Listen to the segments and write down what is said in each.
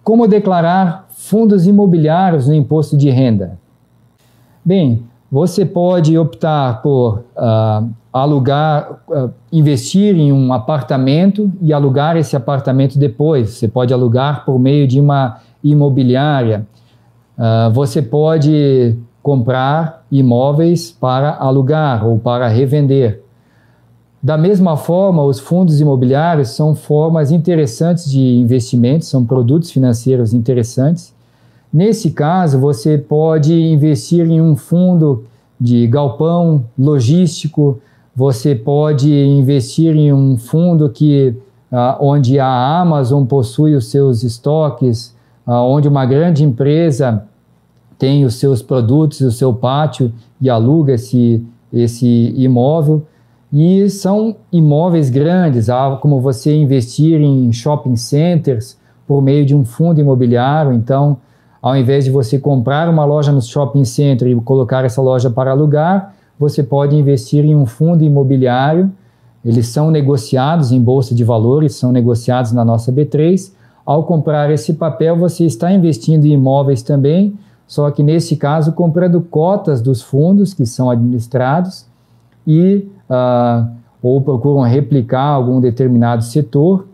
Como declarar fundos imobiliários no imposto de renda? Bem, você pode optar por investir em um apartamento e alugar esse apartamento depois. Você pode alugar por meio de uma imobiliária. Você pode comprar imóveis para alugar ou para revender. Da mesma forma, os fundos imobiliários são formas interessantes de investimento, são produtos financeiros interessantes. Nesse caso, você pode investir em um fundo de galpão logístico, você pode investir em um fundo onde a Amazon possui os seus estoques, onde uma grande empresa tem os seus produtos, o seu pátio e aluga esse imóvel. E são imóveis grandes, como você investir em shopping centers por meio de um fundo imobiliário. Então, ao invés de você comprar uma loja no shopping center e colocar essa loja para alugar, você pode investir em um fundo imobiliário. Eles são negociados em bolsa de valores, são negociados na nossa B3. Ao comprar esse papel, você está investindo em imóveis também, só que nesse caso comprando cotas dos fundos que são administrados ou procuram replicar algum determinado setor.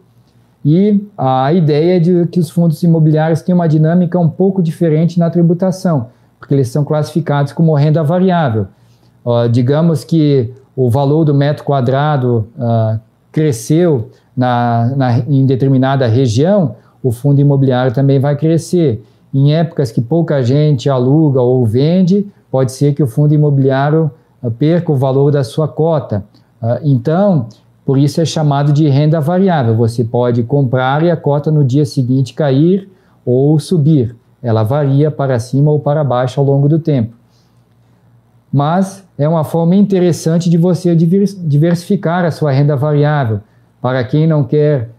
E a ideia é de que os fundos imobiliários têm uma dinâmica um pouco diferente na tributação, porque eles são classificados como renda variável. Digamos que o valor do metro quadrado cresceu em determinada região, o fundo imobiliário também vai crescer. Em épocas que pouca gente aluga ou vende, pode ser que o fundo imobiliário perca o valor da sua cota. Então, por isso é chamado de renda variável. Você pode comprar e a cota no dia seguinte cair ou subir. Ela varia para cima ou para baixo ao longo do tempo. Mas é uma forma interessante de você diversificar a sua renda variável. Para quem não quer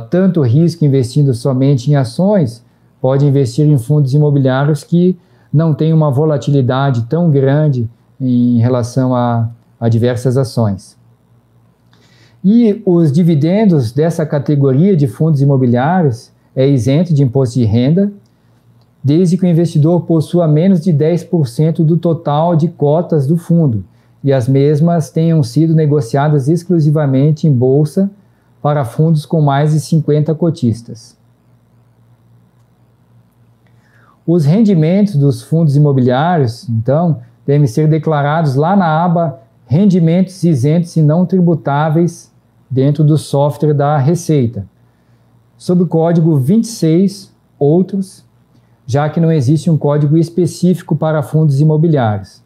tanto risco investindo somente em ações, pode investir em fundos imobiliários que não têm uma volatilidade tão grande em relação a diversas ações. E os dividendos dessa categoria de fundos imobiliários é isento de imposto de renda, desde que o investidor possua menos de 10% do total de cotas do fundo e as mesmas tenham sido negociadas exclusivamente em bolsa para fundos com mais de 50 cotistas. Os rendimentos dos fundos imobiliários, então, devem ser declarados lá na aba Rendimentos isentos e não tributáveis dentro do software da Receita, sob o código 26 Outros, já que não existe um código específico para fundos imobiliários.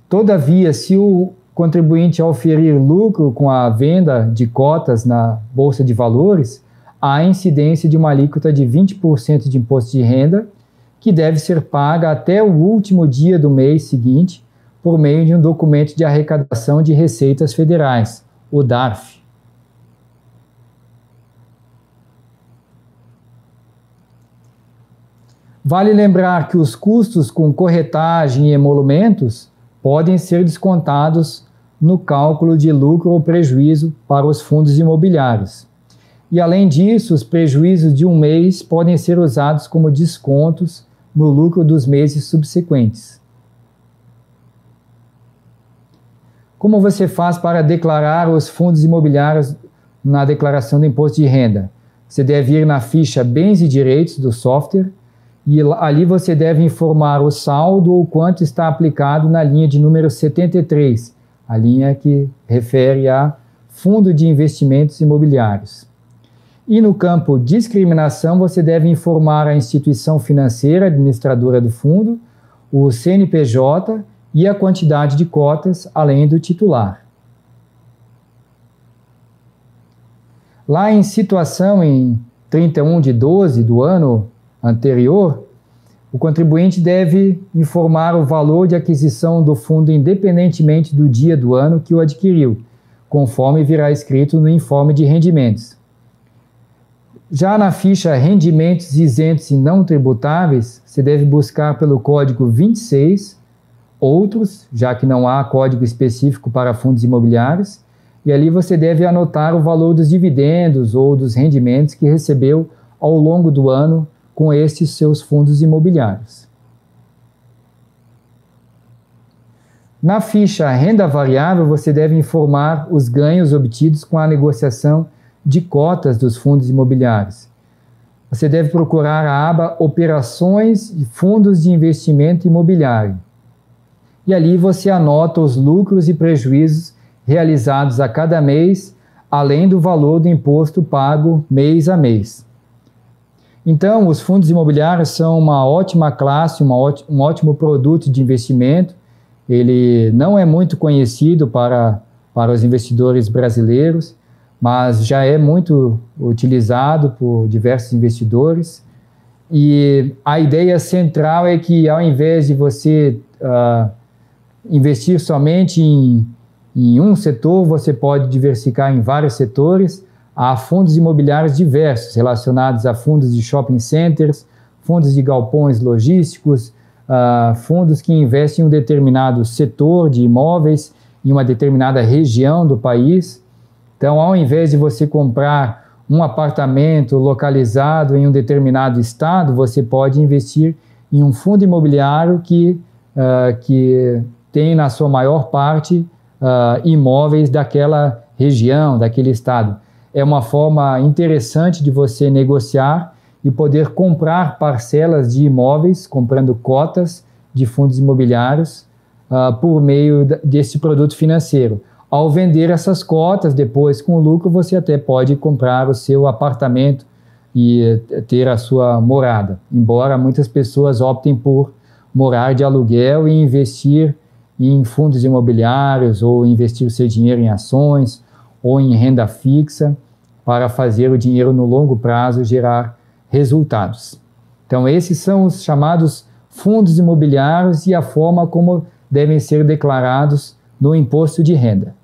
Todavia, se o contribuinte oferir lucro com a venda de cotas na Bolsa de Valores, há a incidência de uma alíquota de 20% de imposto de renda, que deve ser paga até o último dia do mês seguinte, por meio de um documento de arrecadação de receitas federais, o DARF. Vale lembrar que os custos com corretagem e emolumentos podem ser descontados no cálculo de lucro ou prejuízo para os fundos imobiliários. E, além disso, os prejuízos de um mês podem ser usados como descontos no lucro dos meses subsequentes. Como você faz para declarar os fundos imobiliários na declaração do imposto de renda? Você deve ir na ficha Bens e Direitos do software e ali você deve informar o saldo ou quanto está aplicado na linha de número 73, a linha que refere a Fundo de Investimentos Imobiliários. E no campo Discriminação, você deve informar a instituição financeira administradora do fundo, o CNPJ e a quantidade de cotas, além do titular. Lá em situação em 31/12 do ano anterior, o contribuinte deve informar o valor de aquisição do fundo independentemente do dia do ano que o adquiriu, conforme virá escrito no informe de rendimentos. Já na ficha Rendimentos isentos e não tributáveis, você deve buscar pelo código 26 Outros, já que não há código específico para fundos imobiliários, e ali você deve anotar o valor dos dividendos ou dos rendimentos que recebeu ao longo do ano com estes seus fundos imobiliários. Na ficha Renda Variável, você deve informar os ganhos obtidos com a negociação de cotas dos fundos imobiliários. Você deve procurar a aba Operações e Fundos de Investimento Imobiliário. E ali você anota os lucros e prejuízos realizados a cada mês, além do valor do imposto pago mês a mês. Então, os fundos imobiliários são uma ótima classe, um ótimo produto de investimento. Ele não é muito conhecido para os investidores brasileiros, mas já é muito utilizado por diversos investidores. E a ideia central é que, ao invés de você investir somente em um setor, você pode diversificar em vários setores. Há fundos imobiliários diversos, relacionados a fundos de shopping centers, fundos de galpões logísticos, fundos que investem em um determinado setor de imóveis, em uma determinada região do país. Então, ao invés de você comprar um apartamento localizado em um determinado estado, você pode investir em um fundo imobiliário que tem na sua maior parte imóveis daquela região, daquele estado. É uma forma interessante de você negociar e poder comprar parcelas de imóveis, comprando cotas de fundos imobiliários por meio desse produto financeiro. Ao vender essas cotas, depois com o lucro, você até pode comprar o seu apartamento e ter a sua morada, embora muitas pessoas optem por morar de aluguel e investir em fundos imobiliários ou investir o seu dinheiro em ações ou em renda fixa para fazer o dinheiro no longo prazo gerar resultados. Então, esses são os chamados fundos imobiliários e a forma como devem ser declarados no imposto de renda.